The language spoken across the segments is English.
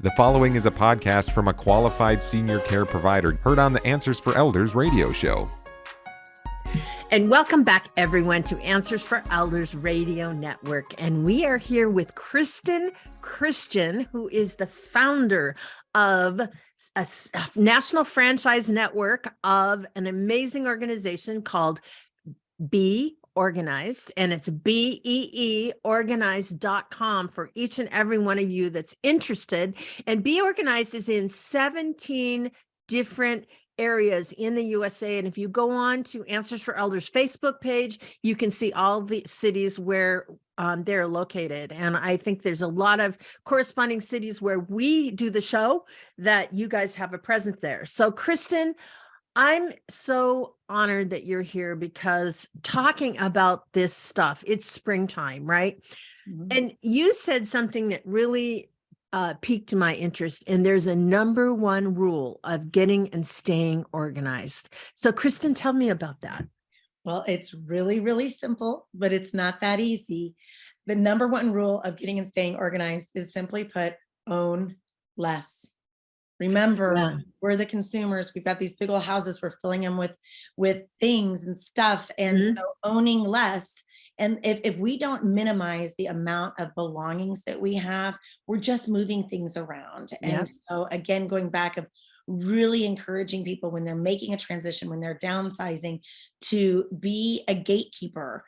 The following is a podcast from a qualified senior care provider heard on the Answers for Elders radio show. And welcome back, everyone, to Answers for Elders Radio Network. And we are here with Kristen Christian, who is the founder of a national franchise network of an amazing organization called Be Organized, and it's beeorganized.com for each and every one of you that's interested. And Be Organized is in 17 different areas in the USA. And if you go on to Answers for Elders Facebook page, you can see all the cities where they're located. And I think there's a lot of corresponding cities where we do the show that you guys have a presence there. So Kristen, I'm so honored that you're here because talking about this stuff, it's springtime, right? Mm-hmm. And you said something that really piqued my interest. And there's a number one rule of getting and staying organized. So Kristen, tell me about that. Well, it's really, really simple, but it's not that easy. The number one rule of getting and staying organized is simply put, own less. Remember, we're the consumers. We've got these big old houses. We're filling them with things and stuff. And so owning less. And if we don't minimize the amount of belongings that we have, we're just moving things around. And so again, going back of really encouraging people when they're making a transition, when they're downsizing, to be a gatekeeper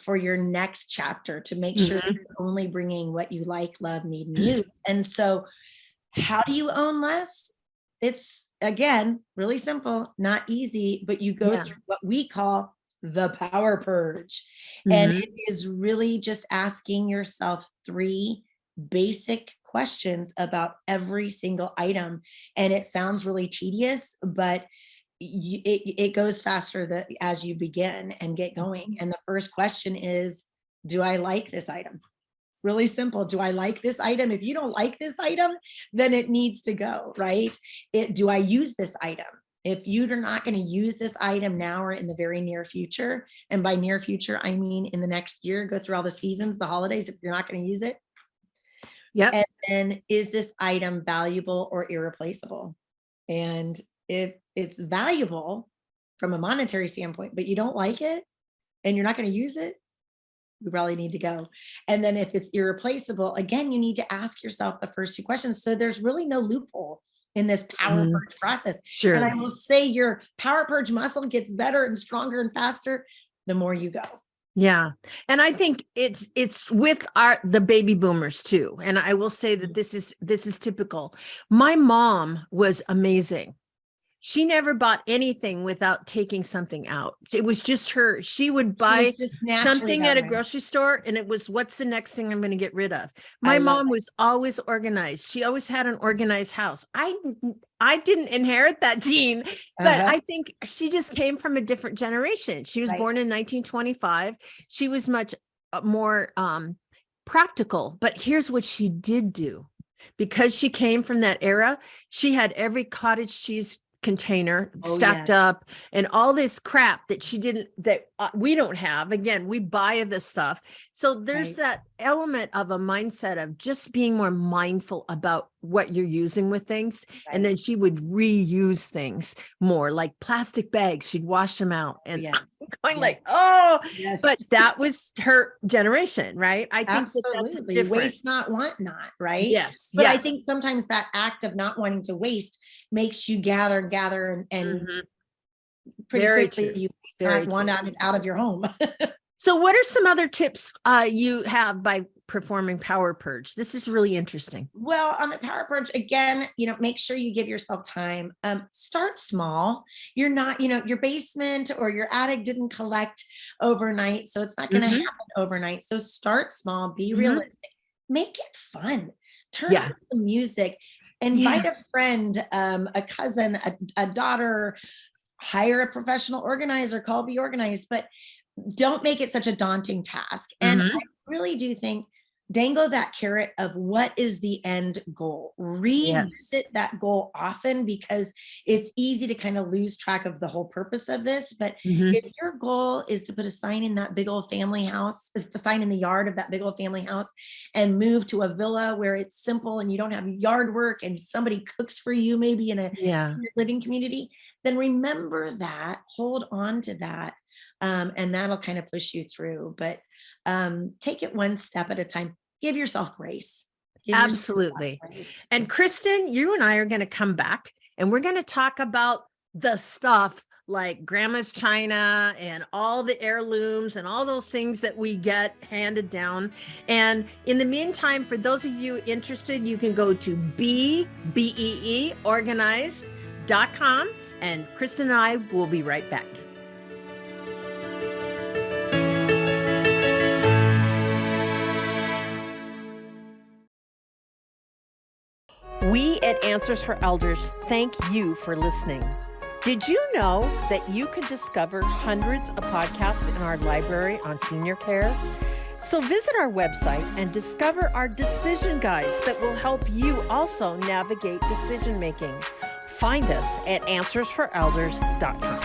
for your next chapter, to make sure that you're only bringing what you like, love, need, and use. And so how do you own less? It's, again, really simple, not easy, but you go through what we call the power purge. And it is really just asking yourself 3 basic questions about every single item. And it sounds really tedious, but it goes faster as you begin and get going. And the first question is, do I like this item? Really simple. Do I like this item? If you don't like this item, then it needs to go, right? Do I use this item? If you're not going to use this item now or in the very near future, and by near future, I mean in the next year, go through all the seasons, the holidays, if you're not going to use it. And then, is this item valuable or irreplaceable? And if it's valuable from a monetary standpoint, but you don't like it and you're not going to use it, you probably need to go. And then if it's irreplaceable, again, you need to ask yourself the first 2 questions. So there's really no loophole in this power purge process. Sure. And I will say your power purge muscle gets better and stronger and faster the more you go. Yeah. And I think it's with the baby boomers too. And I will say that this is typical. My mom was amazing. She never bought anything without taking something out. It was just her. She would buy something at a grocery store and it was, what's the next thing I'm going to get rid of? My mom was always organized. She always had an organized house. I didn't inherit that gene, but I think she just came from a different generation. She was born in 1925. She was much more practical, but here's what she did do. Because she came from that era, she had every cottage cheese container stacked up and all this crap that we don't have. Again, we buy this stuff. So there's that element of a mindset of just being more mindful about what you're using with things. And then she would reuse things more, like plastic bags. She'd wash them out and going like, but that was her generation, right? I think absolutely. Waste not, want not, right? Yes. But I think sometimes that act of not wanting to waste makes you gather and pretty quickly you want out of your home. So what are some other tips you have by performing power purge? This is really interesting. Well, on the power purge, again, make sure you give yourself time. Start small. You're not, your basement or your attic didn't collect overnight, so it's not going to happen overnight. So start small, be realistic, make it fun. Turn on the music, invite a friend, a cousin, a daughter, hire a professional organizer, call Be Organized, but don't make it such a daunting task. And I really do think dangle that carrot of what is the end goal. Revisit that goal often, because it's easy to kind of lose track of the whole purpose of this. But if your goal is to put a sign in that big old family house, a sign in the yard of that big old family house, and move to a villa where it's simple and you don't have yard work and somebody cooks for you, maybe in a senior living community, then remember that, hold on to that. And that'll kind of push you through. But take it one step at a time. Give yourself grace. Absolutely. And Kristen, you and I are going to come back and we're going to talk about the stuff like grandma's china and all the heirlooms and all those things that we get handed down. And in the meantime, for those of you interested, you can go to beeorganized.com, and Kristen and I will be right back. We at Answers for Elders thank you for listening. Did you know that you can discover hundreds of podcasts in our library on senior care? So visit our website and discover our decision guides that will help you also navigate decision making. Find us at answersforelders.com.